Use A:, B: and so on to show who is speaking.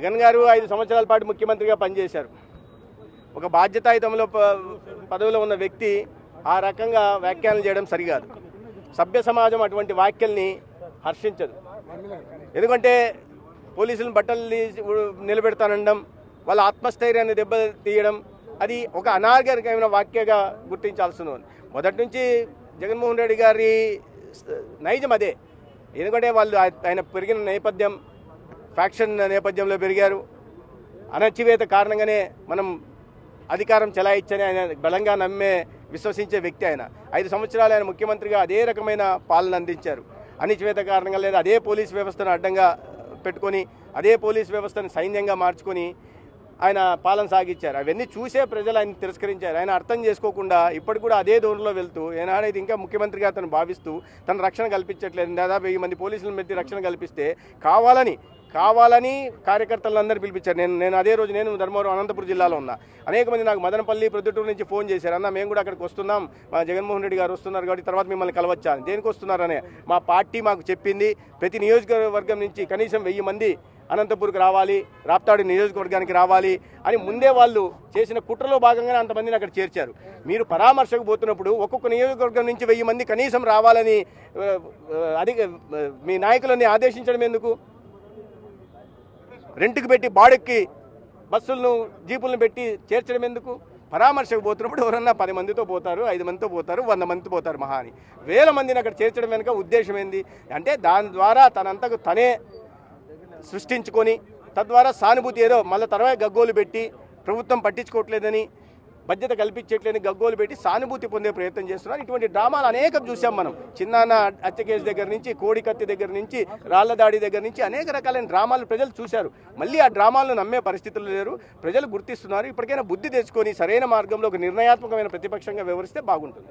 A: జగన్ గారు 5 సంవత్సరాల పాటు ముఖ్యమంత్రిగా పనిచేశారు. ఒక బాధ్యతాయుతంలో పదవిలో ఉన్న వ్యక్తి ఆ రకంగా వ్యాఖ్యానాలు చేయడం సరికాదు. సభ్య సమాజం అటువంటి వ్యాఖ్యల్ని హర్షించదు. ఎందుకంటే పోలీసులను బట్టలు నిలబెడతానడం, వాళ్ళ ఆత్మస్థైర్యాన్ని దెబ్బతీయడం అది ఒక అనాగరికమైన వ్యాఖ్యగా గుర్తించాల్సింది. మొదటి నుంచి జగన్మోహన్ రెడ్డి గారి నైజం అదే. ఎందుకంటే వాళ్ళు ఆయన పెరిగిన నేపథ్యం ఫ్యాక్షన్ నేపథ్యంలో పెరిగారు. అణచివేత కారణంగానే మనం అధికారం చెలాయించని ఆయన బలంగా విశ్వసించే వ్యక్తి. ఆయన 5 సంవత్సరాలు ఆయన ముఖ్యమంత్రిగా అదే రకమైన పాలన అందించారు. అణచివేత కారణంగా లేదా అదే పోలీస్ వ్యవస్థను అడ్డంగా పెట్టుకొని అదే పోలీస్ వ్యవస్థను సైన్యంగా మార్చుకొని ఆయన పాలన సాగించారు. అవన్నీ చూసే ప్రజలు ఆయన తిరస్కరించారు. ఆయన అర్థం చేసుకోకుండా ఇప్పటికి కూడా అదే ధోరణిలో వెళ్తూ ఏనాడైతే ఇంకా ముఖ్యమంత్రిగా అతను భావిస్తూ తన రక్షణ కల్పించట్లేదు. దాదాపు 1000 మంది పోలీసులను పెట్టి రక్షణ కల్పిస్తే కావాలని కార్యకర్తలందరూ పిలిపించారు. నేను అదే రోజు నేను ధర్మవరం అనంతపురం జిల్లాలో ఉన్నా. అనేక మంది నాకు మదనపల్లి ప్రొద్దుటూరు నుంచి ఫోన్ చేశారు. అన్న మేము కూడా అక్కడికి వస్తున్నాం, మా జగన్మోహన్ రెడ్డి గారు వస్తున్నారు కాబట్టి తర్వాత మిమ్మల్ని కలవచ్చా, దేనికి వస్తున్నారనే మా పార్టీ మాకు చెప్పింది. ప్రతి నియోజకవర్గం నుంచి కనీసం 1000 మంది అనంతపూర్కి రావాలి, రాప్తాడు నియోజకవర్గానికి రావాలి అని ముందే వాళ్ళు చేసిన కుట్రలో భాగంగానే అంతమందిని అక్కడ చేర్చారు. మీరు పరామర్శకు పోతున్నప్పుడు ఒక్కొక్క నియోజకవర్గం నుంచి 1000 మంది కనీసం రావాలని మీ నాయకులని ఆదేశించడం ఎందుకు? రెంట్కి పెట్టి బాడెక్కి బస్సులను జీపులను పెట్టి చేర్చడం ఎందుకు? పరామర్శకు పోతున్నప్పుడు ఎవరన్నా 10 మందితో పోతారు, 5 మందితో పోతారు, 100 మందితో పోతారు మహా అని. 1000 మందిని అక్కడ చేర్చడం వెనుక ఉద్దేశం ఏంది అంటే దాని ద్వారా తనంతకు తనే సృష్టించుకొని తద్వారా సానుభూతి ఏదో మళ్ళీ తర్వాత గగ్గోలు పెట్టి ప్రభుత్వం పట్టించుకోవట్లేదని బాధ్యత కల్పించట్లేదని గగ్గోలు పెట్టి సానుభూతి పొందే ప్రయత్నం చేస్తున్నారు. ఇటువంటి డ్రామాలు అనేకం చూసాం మనం. చిన్నాన్న హత్య కేసు దగ్గర నుంచి, కోడికత్తి దగ్గర నుంచి, రాళ్ల దాడి దగ్గర నుంచి అనేక రకాలైన డ్రామాలు ప్రజలు చూశారు. మళ్ళీ ఆ డ్రామాలను నమ్మే పరిస్థితులు లేరు. ప్రజలు గుర్తిస్తున్నారు. ఇప్పటికైనా బుద్ధి తెచ్చుకొని సరైన మార్గంలో ఒక నిర్ణయాత్మకమైన ప్రతిపక్షంగా వ్యవహరిస్తే బాగుంటుంది.